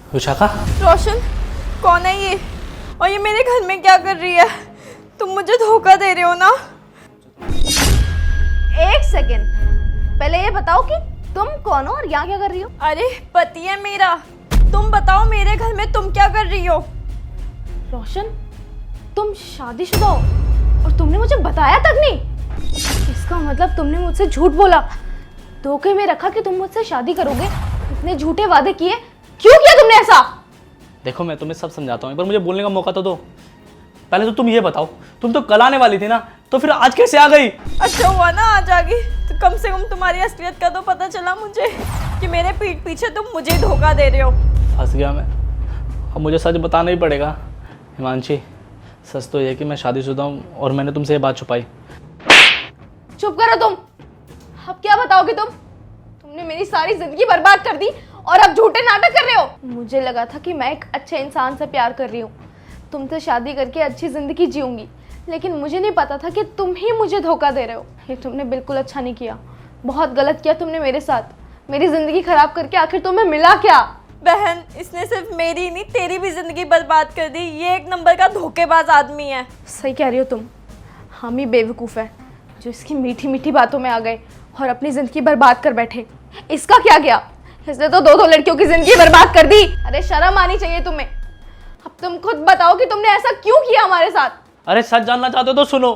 विशाखा, रोशन, कौन है ये? और ये मेरे घर में क्या कर रही है? तुम मुझे धोखा दे रहे हो ना? एक सेकेंड, पहले ये बताओ कि तुम कौन हो और यहाँ क्या कर रही हो? अरे पति है मेरा। तुम बताओ मेरे घर में तुम क्या कर रही हो? रोशन, तुम शादीशुदा हो और तुमने मुझे बताया तक नहीं? इसका मतलब तुमने मुझसे झूठ बोला, धोखे में रखा कि तुम मुझसे शादी करोगे, इतने झूठे वादे किए। क्यों किया तुमने ऐसा? देखो मैं तुम्हें सब समझाता हूँ, एक बार मुझे बोलने का मौका तो दो। पहले तो तुम ये बताओ, तुम तो कल आने वाली थी ना, तो फिर आज कैसे आ गई? अच्छा हुआ ना आज आ गई, तो कम से कम तुम्हारी असलियत का तो पता चला मुझे कि मेरे पीठ पीछे तुम मुझे धोखा दे रहे हो। फंस गया मैं। अब मुझे सच बताना ही पड़ेगा। हिमांशी, सच तो ये है कि मैं शादीशुदा हूँ और मैंने तुमसे ये बात छुपाई। चुप करो तुम। अब क्या बताओगे तुम? तुमने मेरी सारी जिंदगी बर्बाद कर दी और अब झूठे नाटक कर रहे हो। मुझे लगा था कि मैं एक अच्छे इंसान से प्यार कर रही हूँ, तुमसे शादी करके अच्छी जिंदगी जीऊंगी, लेकिन मुझे नहीं पता था कि तुम ही मुझे धोखा दे रहे हो। ये तुमने बिल्कुल अच्छा नहीं किया, बहुत गलत किया तुमने मेरे साथ। मेरी जिंदगी खराब करके आखिर तुम्हें मिला क्या? बहन, इसने सिर्फ मेरी नहीं तेरी भी जिंदगी बर्बाद कर दी। ये एक नंबर का धोखेबाज आदमी है। सही कह रही हो तुम। हम ही बेवकूफ़ है जो इसकी मीठी मीठी बातों में आ गए और अपनी जिंदगी बर्बाद कर बैठे। इसका क्या गया? इसने तो दो लड़कियों की जिंदगी बर्बाद कर दी। अरे शर्म आनी चाहिए तुम्हें। अब तुम खुद बताओ कि तुमने ऐसा क्यों किया हमारे साथ? अरे सच जानना चाहते हो तो सुनो।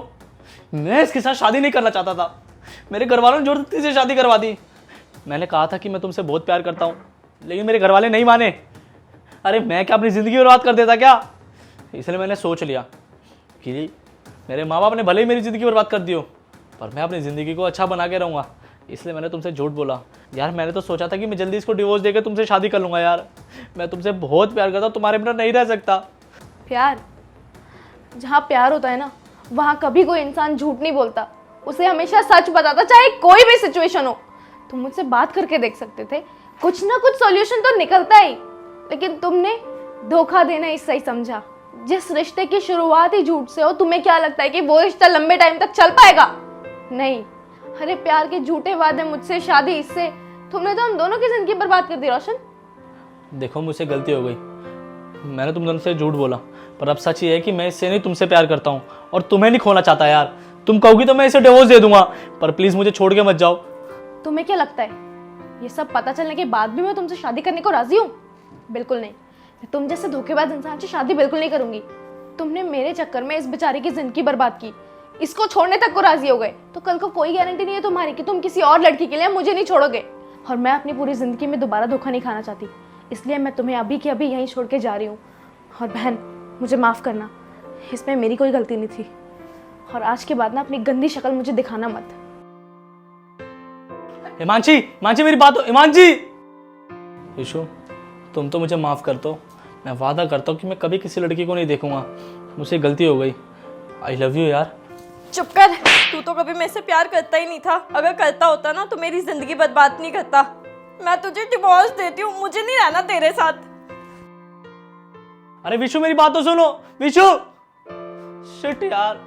मैं इसके साथ शादी नहीं करना चाहता था। मेरे घर वालों ने जबरदस्ती से शादी करवा दी। मैंने कहा था कि मैं तुमसे बहुत प्यार करता हूँ, लेकिन मेरे घर वाले नहीं माने। अरे मैं क्या अपनी ज़िंदगी बर्बाद कर देता क्या? इसलिए मैंने सोच लिया कि मेरे माँ बाप ने भले ही मेरी ज़िंदगी बर्बाद कर दी हो, पर मैं अपनी ज़िंदगी को अच्छा बना के रहूँगा। इसलिए मैंने तुमसे झूठ बोला। यार मैंने तो सोचा था कि मैं जल्दी इसको डिवोर्स देकर तुमसे शादी कर लूँगा। यार मैं तुमसे बहुत प्यार करता हूँ, तुम्हारे बिना नहीं रह सकता। प्यार? जहाँ प्यार होता है ना, वहाँ कभी कोई इंसान झूठ नहीं बोलता, उसे हमेशा सच बताता, चाहे कोई भी सिचुएशन हो। तुम मुझसे बात करके देख सकते थे, कुछ ना कुछ सॉल्यूशन तो निकलता ही, लेकिन तुमने धोखा देना ही सही समझा। जिस रिश्ते की शुरुआत ही झूठ से हो, तुम्हें क्या लगता है कि वो रिश्ता लंबे टाइम तक चल पाएगा? नहीं। अरे प्यार के झूठे वादे, मुझसे शादी, इससे तुमने तो हम दोनों की जिंदगी बर्बाद कर दी। रोशन, देखो मुझसे गलती हो गई, मैंने तुम दोनों से झूठ बोला, पर अब सच ये है कि मैं इससे नहीं तुमसे प्यार करता हूँ और तुम्हें नहीं खोना चाहता। यार तुम कहोगी तो मैं इसे डिवोर्स दे दूंगा, पर प्लीज मुझे छोड़ के मत जाओ। तुम्हें क्या लगता है ये सब पता चलने के बाद भी मैं तुमसे शादी करने को राजी हूँ? बिल्कुल नहीं। मैं तुम जैसे धोखेबाज इंसान से शादी बिल्कुल नहीं करूंगी। तुमने मेरे चक्कर में इस बेचारी की जिंदगी बर्बाद की, इसको छोड़ने तक को राजी हो गए, तो कल को कोई गारंटी नहीं है तुम्हारी कि तुम किसी और लड़की के लिए मुझे नहीं छोड़ोगे। और मैं अपनी पूरी जिंदगी में दोबारा धोखा नहीं खाना चाहती, इसलिए मैं तुम्हें अभी के अभी यहीं छोड़ के जा रही हूँ। और बहन, मुझे माफ़ करना, इसमें मेरी कोई गलती नहीं थी। और आज के बाद ना अपनी गंदी शक्ल मुझे दिखाना मत। हिमांशी, हिमांशी मेरी बात हो। हिमांशी, यीशु तुम तो मुझे माफ़ कर दो। मैं वादा करता हूँ कि मैं कभी किसी लड़की को नहीं देखूंगा। मुझसे गलती हो गई। आई लव यू यार। चुप कर। तू तो कभी मेरे से प्यार करता ही नहीं था। अगर करता होता ना तो मेरी जिंदगी बर्बाद नहीं करता। मैं तुझे डिवोर्स देती हूँ, मुझे नहीं रहना तेरे साथ। अरे विशु मेरी बात तो सुनो। विशु, शिट यार।